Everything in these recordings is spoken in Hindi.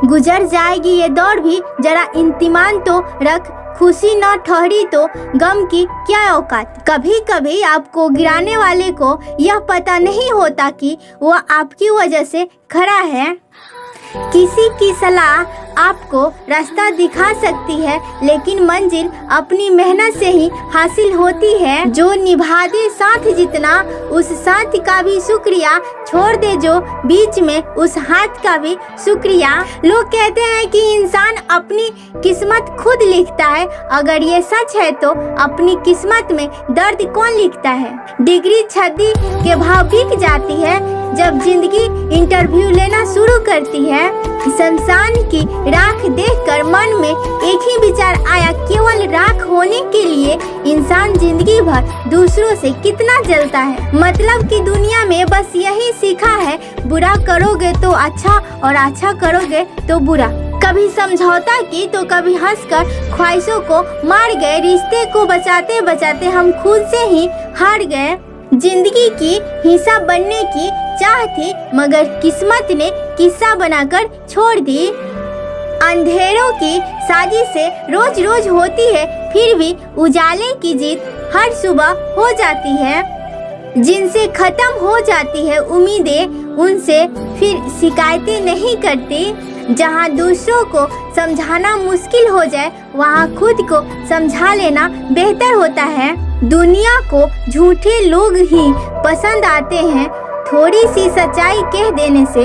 गुजर जाएगी ये दौड़ भी, जरा इत्मीनान तो रख, खुशी न ठहरी तो गम की क्या औकात। कभी कभी आपको गिराने वाले को यह पता नहीं होता कि वह आपकी वजह से खड़ा है। किसी की सलाह आपको रास्ता दिखा सकती है, लेकिन मंजिल अपनी मेहनत से ही हासिल होती है। जो निभा दे साथ जितना, उस साथ का भी शुक्रिया, छोड़ दे जो बीच में, उस हाथ का भी शुक्रिया। लोग कहते हैं कि इंसान अपनी किस्मत खुद लिखता है। अगर ये सच है तो अपनी किस्मत में दर्द कौन लिखता है। डिग्री छद्दी के भाव बिक जाती है जब जिंदगी इंटरव्यू लेना शुरू करती है। शमशान की राख देखकर मन में एक ही विचार आया, केवल राख होने के लिए इंसान जिंदगी भर दूसरों से कितना जलता है। मतलब कि दुनिया में बस यही सीखा है, बुरा करोगे तो अच्छा और अच्छा करोगे तो बुरा। कभी समझौता की तो कभी हंसकर ख्वाहिशों को मार गए। रिश्ते को बचाते बचाते हम खुद से ही हार गए। जिंदगी की हिस्सा बनने की चाह थी, मगर किस्मत ने किस्सा बनाकर छोड़ दी। अंधेरों की साजिशें रोज रोज होती है, फिर भी उजाले की जीत हर सुबह हो जाती है। जिनसे खत्म हो जाती है उम्मीदें, उनसे फिर शिकायतें नहीं करती। जहाँ दूसरों को समझाना मुश्किल हो जाए, वहाँ खुद को समझा लेना बेहतर होता है। दुनिया को झूठे लोग ही पसंद आते हैं। थोड़ी सी सच्चाई कह देने से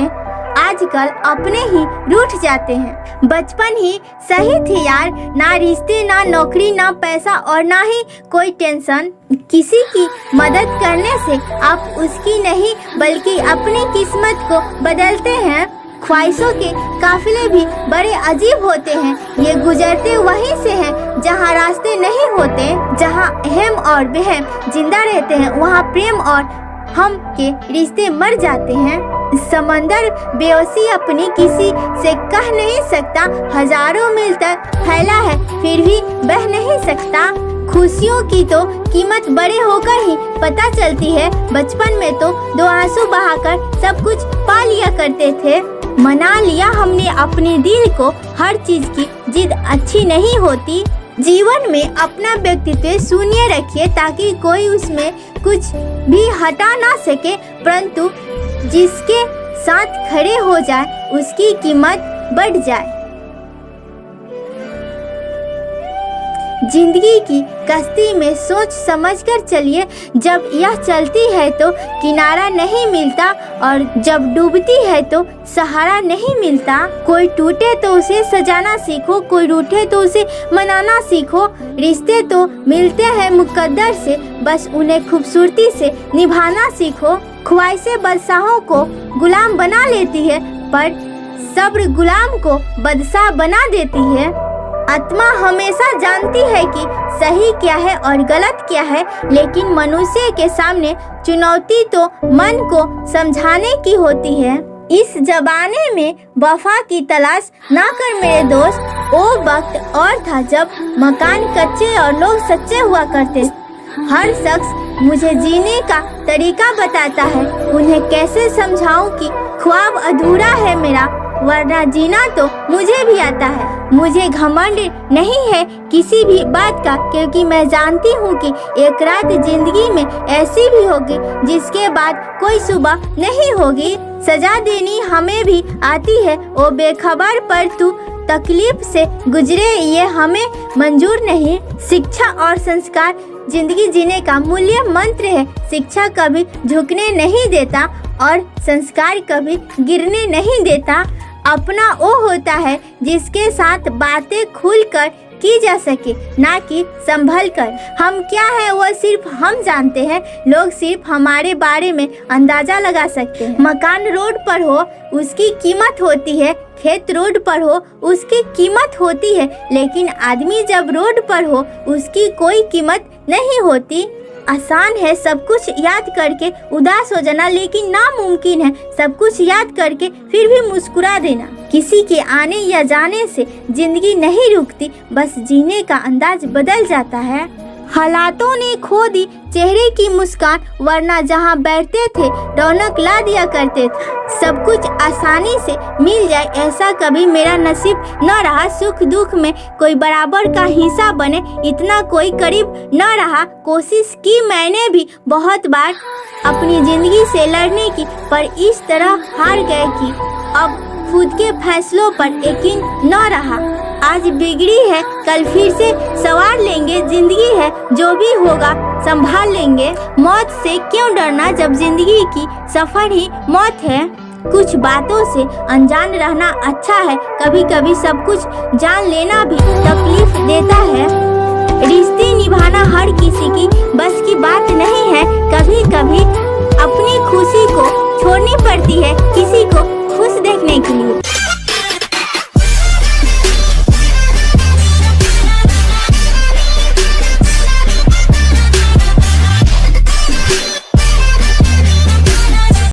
आजकल अपने ही रूठ जाते हैं। बचपन ही सही थी यार, ना रिश्ते, ना नौकरी, ना पैसा और ना ही कोई टेंशन। किसी की मदद करने से आप उसकी नहीं बल्कि अपनी किस्मत को बदलते हैं। ख्वाहिशों के काफिले भी बड़े अजीब होते हैं, ये गुजरते वहीं से हैं जहाँ रास्ते नहीं होते। जहाँ अहम और वहम जिंदा रहते हैं, वहाँ प्रेम और हम के रिश्ते मर जाते हैं। समंदर बेहोशी अपनी किसी से कह नहीं सकता, हजारों मील तक फैला है फिर भी बह नहीं सकता। खुशियों की तो कीमत बड़े होकर ही पता चलती है। बचपन में तो दो आंसू बहाकर सब कुछ पा लिया करते थे। मना लिया हमने अपने दिल को, हर चीज की जिद अच्छी नहीं होती। जीवन में अपना व्यक्तित्व शून्य रखिए ताकि कोई उसमें कुछ भी हटा ना सके, परंतु जिसके साथ खड़े हो जाए उसकी कीमत बढ़ जाए। जिंदगी की कश्ती में सोच समझकर चलिए, जब यह चलती है तो किनारा नहीं मिलता और जब डूबती है तो सहारा नहीं मिलता। कोई टूटे तो उसे सजाना सीखो, कोई रूठे तो उसे मनाना सीखो। रिश्ते तो मिलते हैं मुकद्दर से, बस उन्हें खूबसूरती से निभाना सीखो। ख्वाहिशें बादशाहों को गुलाम बना लेती है, पर सब्र गुलाम को बादशाह बना देती है। आत्मा हमेशा जानती है कि सही क्या है और गलत क्या है, लेकिन मनुष्य के सामने चुनौती तो मन को समझाने की होती है। इस जमाने में वफा की तलाश ना कर मेरे दोस्त। वो वक्त और था जब मकान कच्चे और लोग सच्चे हुआ करते। हर शख्स मुझे जीने का तरीका बताता है, उन्हें कैसे समझाऊं कि ख्वाब अधूरा है मेरा, वरना जीना तो मुझे भी आता है। मुझे घमंड नहीं है किसी भी बात का, क्योंकि मैं जानती हूँ कि एक रात जिंदगी में ऐसी भी होगी जिसके बाद कोई सुबह नहीं होगी। सजा देनी हमें भी आती है, वो बेखबर पर तू तकलीफ से गुजरे ये हमें मंजूर नहीं। शिक्षा और संस्कार जिंदगी जीने का मूल्य मंत्र है। शिक्षा कभी झुकने नहीं देता और संस्कार कभी गिरने नहीं देता। अपना वो होता है जिसके साथ बातें खुलकर की जा सके, ना कि संभल कर। हम क्या है वो सिर्फ हम जानते हैं, लोग सिर्फ हमारे बारे में अंदाजा लगा सकते हैं। मकान रोड पर हो उसकी कीमत होती है, खेत रोड पर हो उसकी कीमत होती है, लेकिन आदमी जब रोड पर हो उसकी कोई कीमत नहीं होती। आसान है सब कुछ याद करके उदास हो जाना, लेकिन नामुमकिन है सब कुछ याद करके फिर भी मुस्कुरा देना। किसी के आने या जाने से जिंदगी नहीं रुकती, बस जीने का अंदाज बदल जाता है। हालातों ने खो दी चेहरे की मुस्कान, वरना जहाँ बैठते थे रौनक ला दिया करते थे। सब कुछ आसानी से मिल जाए ऐसा कभी मेरा नसीब न रहा। सुख दुख में कोई बराबर का हिस्सा बने इतना कोई करीब न रहा। कोशिश की मैंने भी बहुत बार अपनी जिंदगी से लड़ने की, पर इस तरह हार गए कि अब खुद के फैसलों पर यकीन न रहा। आज बिगड़ी है कल फिर से संवार लेंगे, जिंदगी है जो भी होगा संभाल लेंगे। मौत से क्यों डरना जब जिंदगी की सफर ही मौत है। कुछ बातों से अनजान रहना अच्छा है, कभी कभी सब कुछ जान लेना भी तकलीफ देता है। रिश्ते निभाना हर किसी की बस की बात नहीं है, कभी कभी अपनी खुशी को छोड़नी पड़ती है किसी को खुश देखने के लिए।